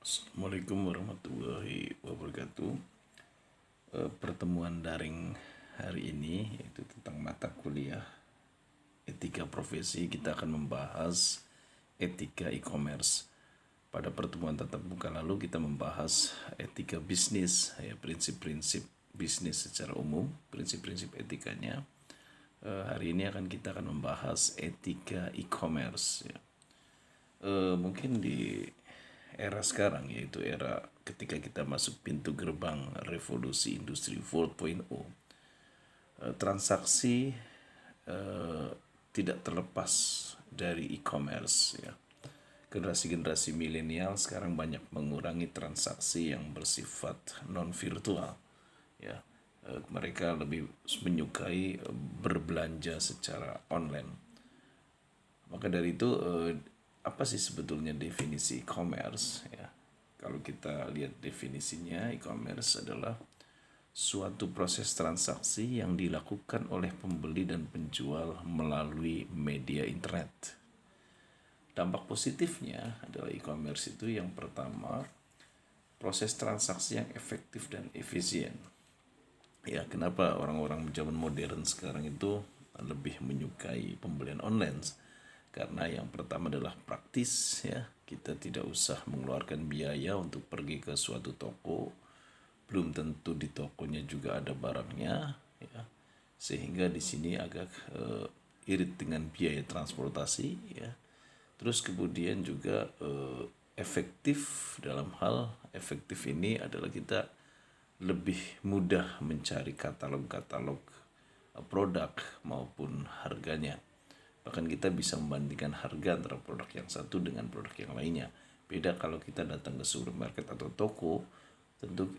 Assalamualaikum warahmatullahi wabarakatuh. Pertemuan daring hari ini yaitu tentang mata kuliah etika profesi. Kita akan membahas etika e-commerce. Pada pertemuan tatap muka lalu kita membahas etika bisnis, ya, prinsip-prinsip bisnis secara umum, prinsip-prinsip etikanya. Hari ini kita akan membahas etika e-commerce, ya. Mungkin di era sekarang, yaitu era ketika kita masuk pintu gerbang revolusi industri 4.0, transaksi tidak terlepas dari e-commerce, ya. Generasi-generasi milenial sekarang banyak mengurangi transaksi yang bersifat non virtual, ya. Mereka lebih menyukai berbelanja secara online. Maka dari itu, apa sih sebetulnya definisi e-commerce, ya? Kalau kita lihat definisinya, e-commerce adalah suatu proses transaksi yang dilakukan oleh pembeli dan penjual melalui media internet. Dampak positifnya adalah e-commerce itu yang pertama, proses transaksi yang efektif dan efisien. Ya, kenapa orang-orang zaman modern sekarang itu lebih menyukai pembelian online? Karena yang pertama adalah praktis, ya. Kita tidak usah mengeluarkan biaya untuk pergi ke suatu toko. Belum tentu di tokonya juga ada barangnya, ya. Sehingga di sini agak irit dengan biaya transportasi, ya. Terus kemudian juga efektif. Dalam hal efektif ini adalah kita lebih mudah mencari katalog-katalog produk maupun harganya. Bahkan kita bisa membandingkan harga antara produk yang satu dengan produk yang lainnya. Beda kalau kita datang ke supermarket atau toko, tentu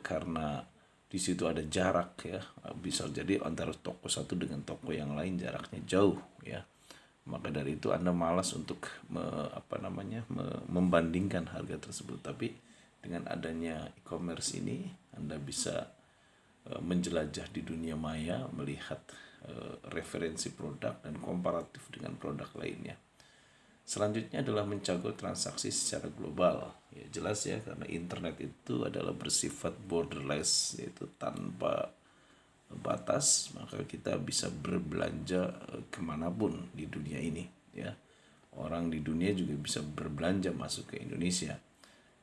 karena di situ ada jarak, ya. Bisa jadi antara toko satu dengan toko yang lain jaraknya jauh, ya. Maka dari itu Anda malas untuk membandingkan harga tersebut. Tapi dengan adanya e-commerce ini, Anda bisa menjelajah di dunia maya, melihat referensi produk dan komparatif dengan produk lainnya. Selanjutnya adalah mencakup transaksi secara global. Ya, jelas, ya, karena internet itu adalah bersifat borderless, yaitu tanpa batas, maka kita bisa berbelanja kemanapun di dunia ini, ya. Orang di dunia juga bisa berbelanja masuk ke Indonesia,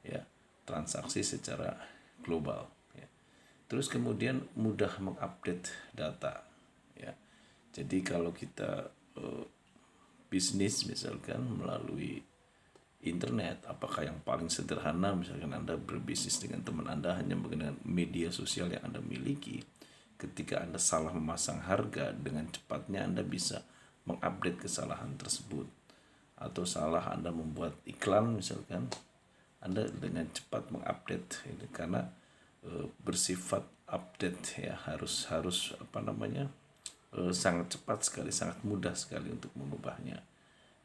ya. Transaksi secara global, ya. Terus kemudian mudah mengupdate data, ya. Jadi kalau kita bisnis misalkan melalui internet, apakah yang paling sederhana misalkan Anda berbisnis dengan teman Anda hanya menggunakan media sosial yang Anda miliki. Ketika Anda salah memasang harga, dengan cepatnya Anda bisa mengupdate kesalahan tersebut. Atau salah Anda membuat iklan misalkan, Anda dengan cepat mengupdate ini, karena bersifat update, ya, harus sangat cepat sekali, sangat mudah sekali untuk mengubahnya.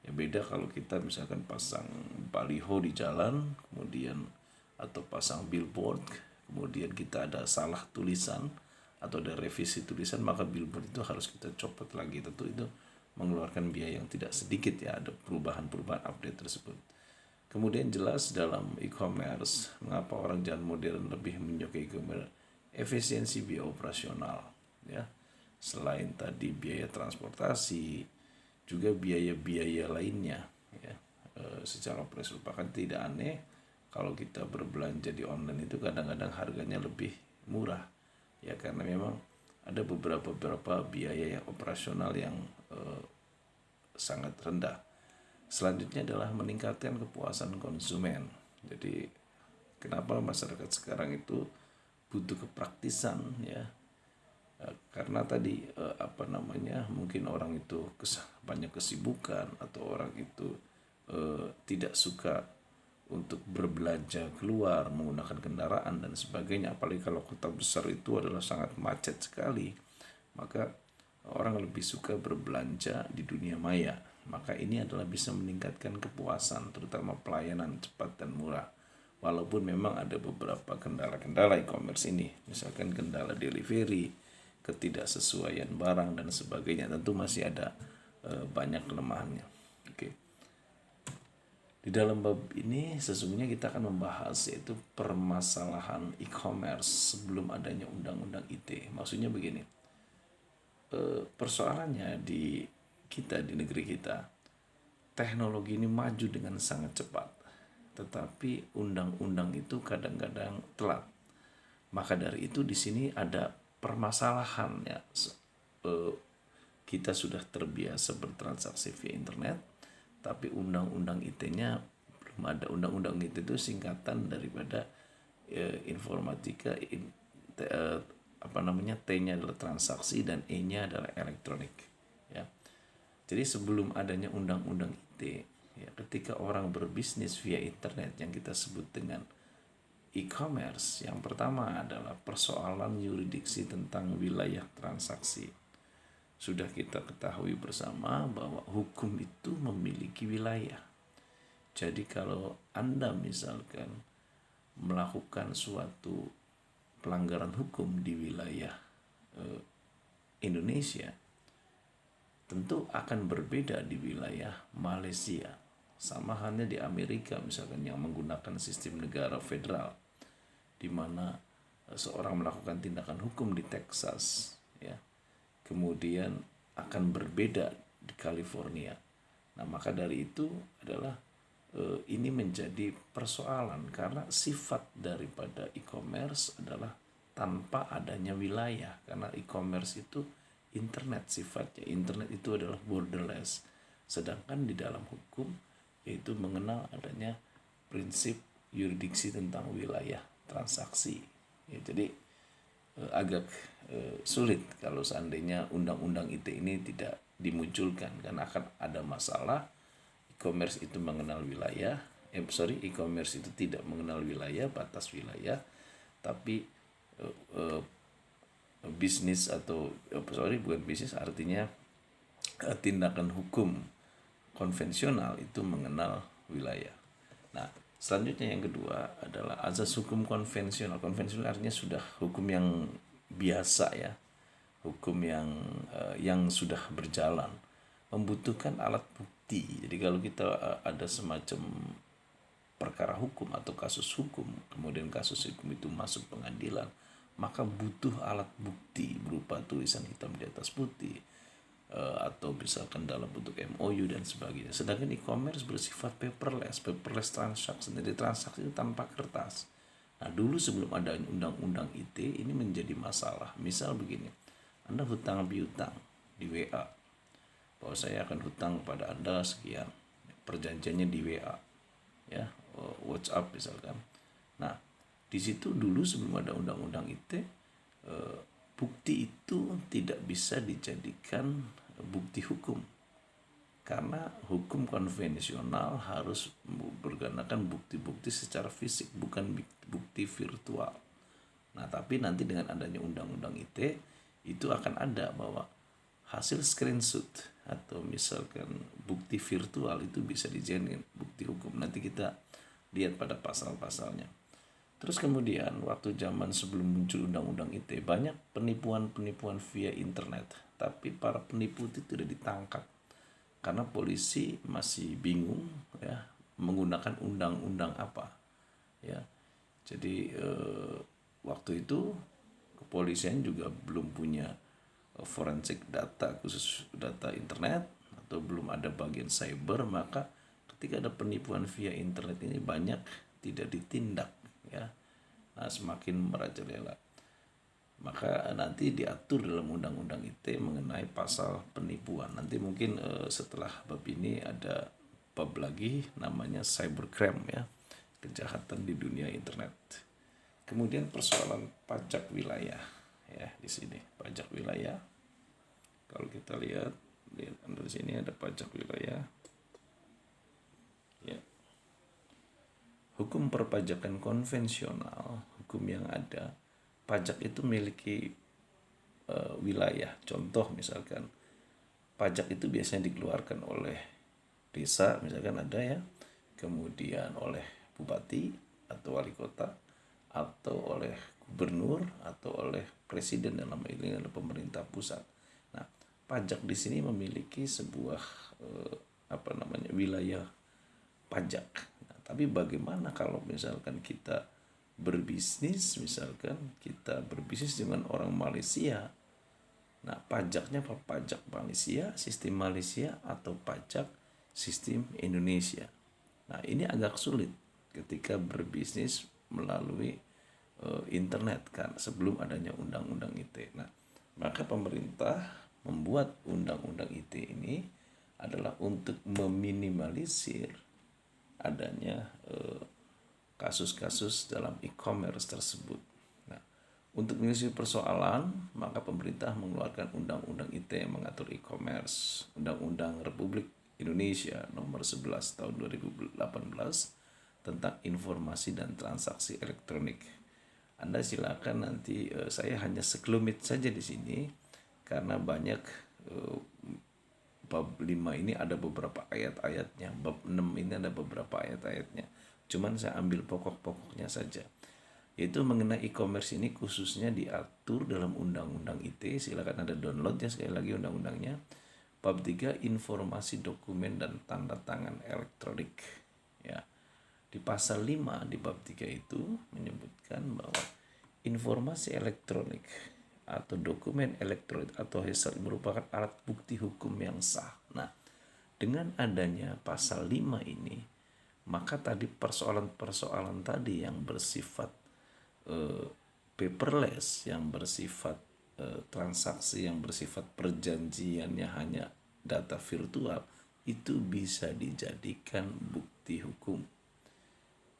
Ya, beda kalau kita misalkan pasang baliho di jalan, kemudian atau pasang billboard, kemudian kita ada salah tulisan atau ada revisi tulisan, maka billboard itu harus kita copot lagi. Tentu itu mengeluarkan biaya yang tidak sedikit, ya, ada perubahan-perubahan update tersebut. Kemudian jelas dalam e-commerce, mengapa orang zaman modern lebih menyukai e-commerce? Efisiensi biaya operasional, ya. Selain tadi biaya transportasi, juga biaya-biaya lainnya, ya, secara operasional. Bahkan tidak aneh kalau kita berbelanja di online itu kadang-kadang harganya lebih murah, ya, karena memang ada beberapa biaya yang operasional yang sangat rendah. Selanjutnya adalah meningkatkan kepuasan konsumen. Jadi kenapa masyarakat sekarang itu butuh kepraktisan, ya. Karena tadi mungkin orang itu banyak kesibukan, atau orang itu tidak suka untuk berbelanja keluar menggunakan kendaraan dan sebagainya. Apalagi kalau kota besar itu adalah sangat macet sekali, maka orang lebih suka berbelanja di dunia maya. Maka ini adalah bisa meningkatkan kepuasan, terutama pelayanan cepat dan murah. Walaupun memang ada beberapa kendala-kendala e-commerce ini, misalkan kendala delivery, ketidaksesuaian barang dan sebagainya, tentu masih ada banyak kelemahannya. Oke. Di dalam bab ini sesungguhnya kita akan membahas yaitu permasalahan e-commerce sebelum adanya undang-undang ITE. Maksudnya begini, persoalannya di kita, di negeri kita, teknologi ini maju dengan sangat cepat. Tetapi undang-undang itu kadang-kadang telat. Maka dari itu di sini ada permasalahan ya. Kita sudah terbiasa bertransaksi via internet, tapi undang-undang ITE-nya belum ada. Undang-undang ITE itu singkatan daripada informatika, T-nya adalah transaksi dan E-nya adalah elektronik. Ya. Jadi sebelum adanya undang-undang ITE, ya, ketika orang berbisnis via internet yang kita sebut dengan e-commerce, yang pertama adalah persoalan yurisdiksi tentang wilayah transaksi. Sudah kita ketahui bersama bahwa hukum itu memiliki wilayah. Jadi kalau Anda misalkan melakukan suatu pelanggaran hukum di wilayah Indonesia, tentu akan berbeda di wilayah Malaysia. Sama halnya di Amerika misalkan yang menggunakan sistem negara federal, di mana seorang melakukan tindakan hukum di Texas, ya, kemudian akan berbeda di California. Nah, maka dari itu adalah ini menjadi persoalan karena sifat daripada e-commerce adalah tanpa adanya wilayah, karena e-commerce itu internet sifatnya. Internet itu adalah borderless. Sedangkan di dalam hukum yaitu mengenal adanya prinsip yurisdiksi tentang wilayah transaksi. Ya, jadi agak sulit kalau seandainya undang-undang ITE ini tidak dimunculkan, karena akan ada masalah. E-commerce itu mengenal wilayah, e-commerce itu tidak mengenal wilayah, batas wilayah, tapi bisnis atau bukan bisnis, artinya tindakan hukum konvensional itu mengenal wilayah. Nah, selanjutnya yang kedua adalah azas hukum konvensional. Konvensional artinya sudah hukum yang biasa ya, hukum yang sudah berjalan, membutuhkan alat bukti. Jadi kalau kita ada semacam perkara hukum atau kasus hukum, kemudian kasus hukum itu masuk pengadilan, maka butuh alat bukti berupa tulisan hitam di atas putih, atau misalkan dalam bentuk MOU dan sebagainya. Sedangkan e-commerce bersifat paperless transaction, jadi transaksi itu tanpa kertas. Nah, dulu sebelum ada undang-undang ITE ini menjadi masalah. Misal begini, Anda hutang piutang di WA, bahwa saya akan hutang pada Anda sekian, perjanjiannya di WA, ya, WhatsApp misalkan. Nah, di situ dulu sebelum ada undang-undang ITE, bukti itu tidak bisa dijadikan bukti hukum, karena hukum konvensional harus bergunakan bukti-bukti secara fisik, bukan bukti virtual. Nah, tapi nanti dengan adanya undang-undang ITE itu akan ada bahwa hasil screenshot atau misalkan bukti virtual itu bisa dijadikan bukti hukum. Nanti kita lihat pada pasal-pasalnya. Terus kemudian waktu zaman sebelum muncul undang-undang ITE, banyak penipuan-penipuan via internet, tapi para penipu itu tidak ditangkap karena polisi masih bingung ya menggunakan undang-undang apa, ya. Jadi waktu itu kepolisian juga belum punya forensik data, khusus data internet, atau belum ada bagian cyber, maka ketika ada penipuan via internet ini banyak tidak ditindak, ya. Nah, semakin merajalela, maka nanti diatur dalam undang-undang ITE mengenai pasal penipuan. Nanti mungkin setelah bab ini ada bab lagi namanya cybercrime, ya, kejahatan di dunia internet. Kemudian persoalan pajak wilayah, ya, di sini pajak wilayah. Kalau kita lihat di sini ada pajak wilayah, ya. Hukum perpajakan konvensional, hukum yang ada, pajak itu memiliki wilayah. Contoh misalkan pajak itu biasanya dikeluarkan oleh desa, misalkan ada, ya, kemudian oleh bupati atau wali kota, atau oleh gubernur, atau oleh presiden, dalam ini adalah pemerintah pusat. Nah, pajak di sini memiliki sebuah wilayah pajak. Nah, tapi bagaimana kalau misalkan kita berbisnis, misalkan kita berbisnis dengan orang Malaysia. Nah, pajaknya apa? Pajak Malaysia, sistem Malaysia atau pajak sistem Indonesia. Nah, ini agak sulit ketika berbisnis melalui internet kan sebelum adanya undang-undang ITE. Nah, maka pemerintah membuat undang-undang ITE ini adalah untuk meminimalisir adanya kasus-kasus dalam e-commerce tersebut. Nah, untuk menyelesaikan persoalan, maka pemerintah mengeluarkan Undang-Undang ITE yang mengatur e-commerce, Undang-Undang Republik Indonesia Nomor 11 Tahun 2018 tentang informasi dan transaksi elektronik. Anda silakan nanti, saya hanya sekelumit saja di sini karena banyak bab 5 ini ada beberapa ayat-ayatnya, bab 6 ini ada beberapa ayat-ayatnya. Cuman saya ambil pokok-pokoknya saja. Yaitu mengenai e-commerce ini khususnya diatur dalam Undang-Undang ITE. Silakan Anda download ya sekali lagi undang-undangnya. Bab 3 informasi dokumen dan tanda tangan elektronik. Ya. Di pasal 5 di bab 3 itu menyebutkan bahwa informasi elektronik atau dokumen elektronik atau hasil merupakan alat bukti hukum yang sah. Nah, dengan adanya pasal 5 ini, maka tadi persoalan-persoalan tadi yang bersifat paperless, yang bersifat transaksi, yang bersifat perjanjiannya hanya data virtual, itu bisa dijadikan bukti hukum.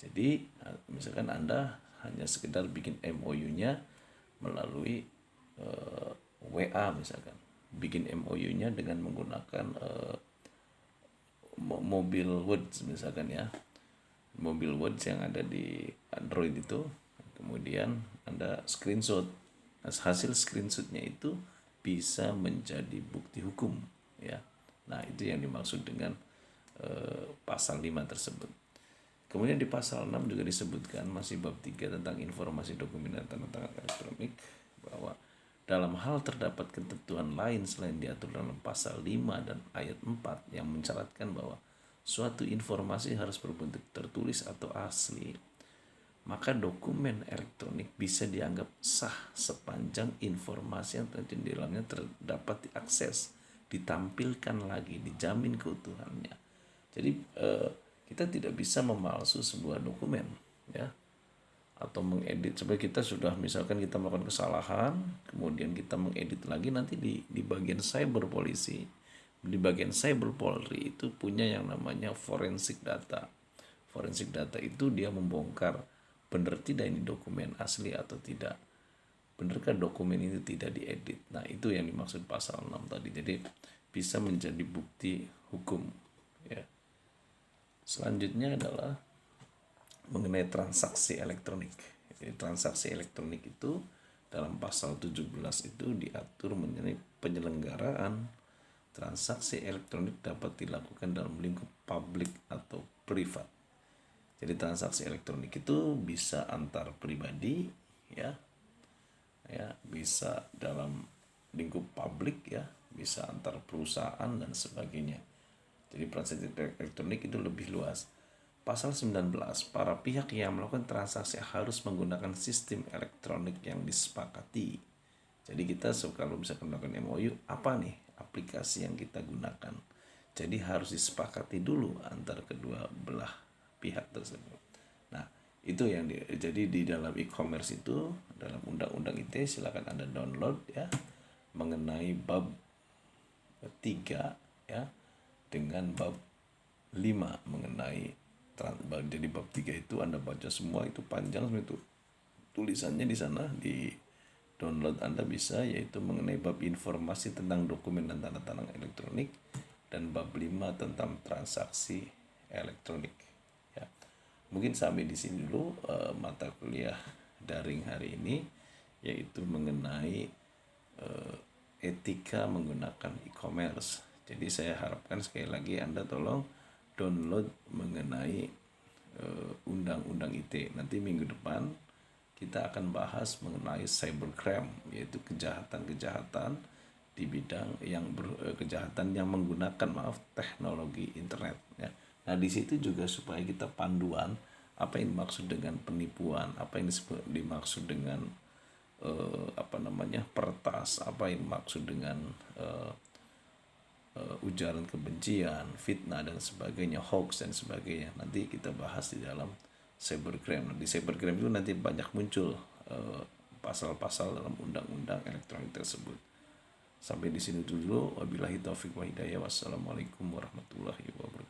Jadi misalkan Anda hanya sekedar bikin MOU-nya melalui WA misalkan, bikin MOU-nya dengan menggunakan Mobile Words misalkan ya, Mobile Words yang ada di Android itu, kemudian Anda screenshot, hasil screenshotnya itu bisa menjadi bukti hukum ya. Nah, itu yang dimaksud dengan pasal 5 tersebut. Kemudian di pasal 6 juga disebutkan masih bab 3 tentang informasi dokumen dan tanda tangan elektronik bahwa dalam hal terdapat ketentuan lain selain diatur dalam pasal 5 dan ayat 4 yang mensyaratkan bahwa suatu informasi harus berbentuk tertulis atau asli, maka dokumen elektronik bisa dianggap sah sepanjang informasi yang terjadi di dalamnya dapat diakses, ditampilkan lagi, dijamin keutuhannya. Jadi kita tidak bisa memalsu sebuah dokumen ya, atau mengedit. Supaya kita sudah misalkan kita melakukan kesalahan, kemudian kita mengedit lagi, nanti di bagian cyber polisi, di bagian cyber polri itu punya yang namanya forensik data. Forensik data itu dia membongkar benar tidak ini dokumen asli atau tidak, benarkah dokumen ini tidak diedit. Nah, itu yang dimaksud pasal 6 tadi. Jadi bisa menjadi bukti hukum ya. Selanjutnya adalah mengenai transaksi elektronik. Jadi transaksi elektronik itu dalam pasal 17 itu diatur mengenai penyelenggaraan transaksi elektronik dapat dilakukan dalam lingkup publik atau privat. Jadi transaksi elektronik itu bisa antar pribadi ya, bisa dalam lingkup publik ya, bisa antar perusahaan dan sebagainya. Jadi transaksi elektronik itu lebih luas. Pasal 19, para pihak yang melakukan transaksi harus menggunakan sistem elektronik yang disepakati. Jadi kita kalau misalkan melakukan MOU, apa nih aplikasi yang kita gunakan? Jadi harus disepakati dulu antar kedua belah pihak tersebut. Nah, itu yang jadi di dalam e-commerce itu, dalam undang-undang ITE silakan Anda download ya, mengenai bab 3 ya, dengan bab 5 mengenai jadi bab 3 itu Anda baca semua, itu panjang semua itu tulisannya di sana, di download Anda bisa, yaitu mengenai bab informasi tentang dokumen dan tanda tangan elektronik dan bab 5 tentang transaksi elektronik ya. Mungkin sampai di sini dulu mata kuliah daring hari ini, yaitu mengenai etika menggunakan e-commerce. Jadi saya harapkan sekali lagi Anda tolong download mengenai undang-undang ITE. Nanti minggu depan kita akan bahas mengenai cybercrime, yaitu kejahatan-kejahatan di bidang yang kejahatan yang menggunakan teknologi internet ya. Nah, di situ juga supaya kita panduan apa yang dimaksud dengan penipuan, apa yang dimaksud dengan pertas, apa yang dimaksud dengan eh, ujaran kebencian, fitnah dan sebagainya, hoax dan sebagainya. Nanti kita bahas di dalam cybercrime. Nah, di cybercrime itu nanti banyak muncul pasal-pasal dalam undang-undang elektronik tersebut. Sampai di sini dulu. Wabillahi taufik wa hidayah. Wassalamualaikum warahmatullahi wabarakatuh.